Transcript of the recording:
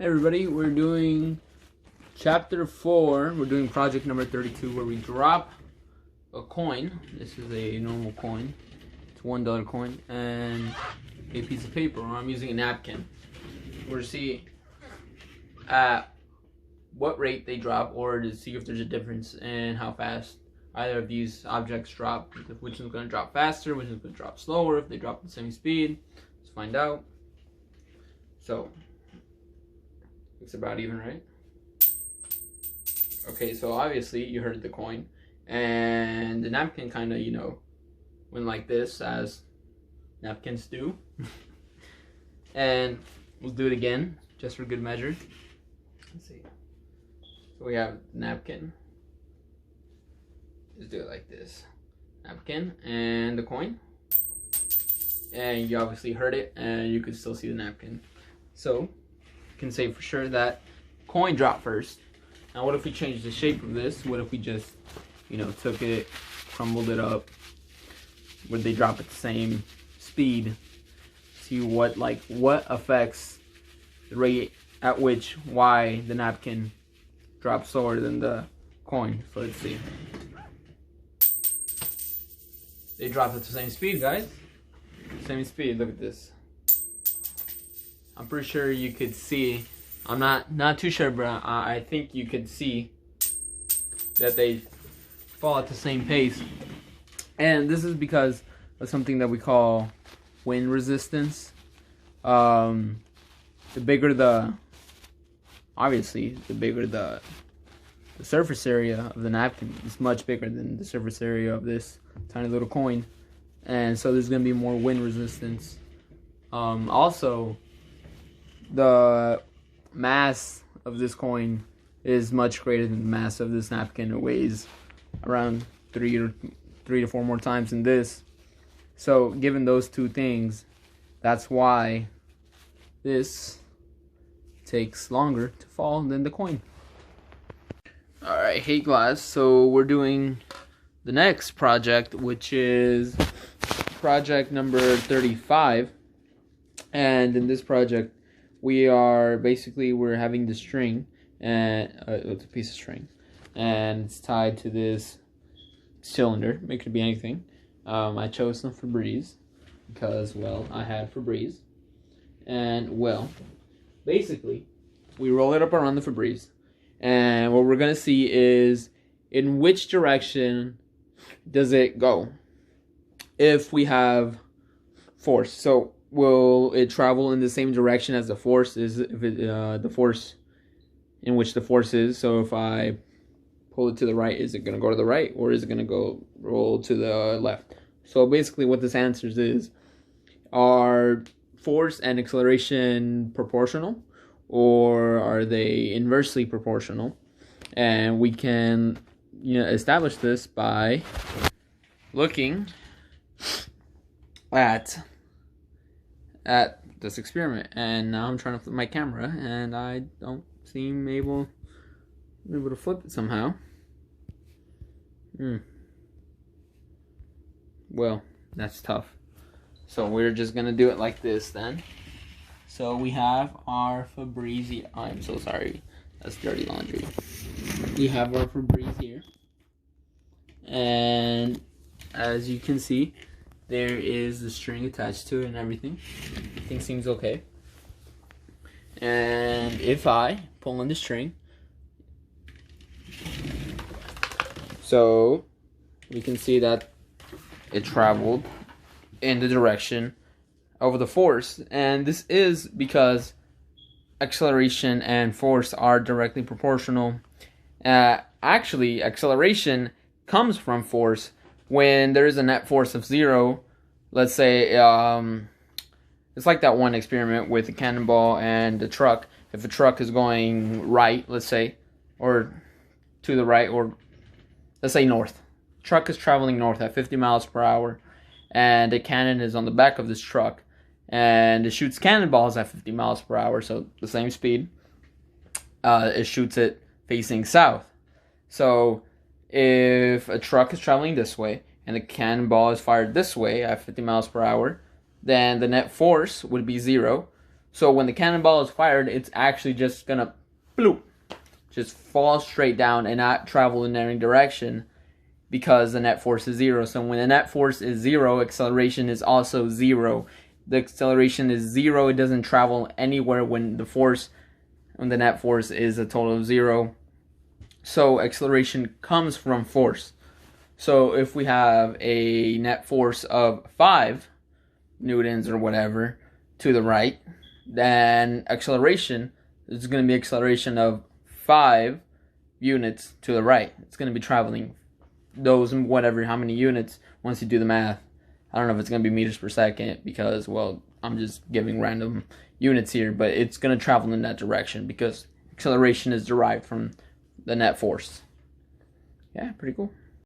Hey everybody, we're doing chapter 4. We're doing project number 32 where we drop a coin. This is a normal coin. It's a $1 coin and a piece of paper. I'm using a napkin. We're to see at what rate they drop, or to see if there's a difference in how fast either of these objects drop. Which one's going to drop faster, which one's going to drop slower, if they drop at the same speed. Let's find out. So it's about even, right? Okay, so obviously you heard the coin, and the napkin kind of, went like this, as napkins do. And we'll do it again, just for good measure. Let's see. So we have napkin. Just do it like this. Napkin and the coin. And you obviously heard it, and you could still see the napkin. So can say for sure that coin dropped first. Now what if we change the shape of this? What if we just, took it, crumbled it up? Would they drop at the same speed? See what affects the rate at which the napkin drops slower than the coin. So let's see. They dropped at the same speed, guys. Same speed. Look at this. I'm pretty sure you could see. I'm not too sure, but I think you could see that they fall at the same pace. And this is because of something that we call wind resistance. The bigger the surface area of the napkin is much bigger than the surface area of this tiny little coin, and so there's gonna be more wind resistance. Also, the mass of this coin is much greater than the mass of this napkin. It weighs around three to four more times than this. So given those two things, that's why this takes longer to fall than the coin. Alright, hey guys, so we're doing the next project, which is project number 35. And in this project, we're having the string, and it's a piece of string, and it's tied to this cylinder. It could be anything. I chose some Febreze because, I had Febreze, and basically we roll it up around the Febreze, and what we're gonna see is in which direction does it go if we have force. So will it travel in the same direction as the force is, the force in which the force is? So if I pull it to the right, is it going to go to the right, or is it going to roll to the left? So basically what this answers is, are force and acceleration proportional, or are they inversely proportional? And we can establish this by looking at this experiment. And now I'm trying to flip my camera, and I don't seem able to flip it somehow. Well, that's tough. So we're just gonna do it like this then. So we have our Febreze. I'm so sorry, that's dirty laundry. We have our Febreze here, and as you can see, there is the string attached to it and everything. Everything seems okay. And if I pull on the string, so we can see that it traveled in the direction of the force. And this is because acceleration and force are directly proportional. Actually, acceleration comes from force. When there is a net force of 0, let's say, it's like that one experiment with a cannonball and a truck. If a truck is going right, let's say, or to the right, or let's say north. Truck is traveling north at 50 miles per hour, and a cannon is on the back of this truck, and it shoots cannonballs at 50 miles per hour, so the same speed. It shoots it facing south. So if a truck is traveling this way and the cannonball is fired this way at 50 miles per hour, then the net force would be 0. So when the cannonball is fired, it's actually just gonna bloop, just fall straight down and not travel in any direction because the net force is 0. So when the net force is 0, acceleration is also 0. The acceleration is 0. It doesn't travel anywhere when the net force is a total of 0. So acceleration comes from force. So if we have a net force of 5 newtons or whatever to the right, then acceleration is going to be acceleration of 5 units to the right. It's going to be traveling those whatever, how many units once you do the math. I don't know if it's going to be meters per second because, well, I'm just giving random units here, but it's going to travel in that direction because acceleration is derived from the net force. Yeah, pretty cool.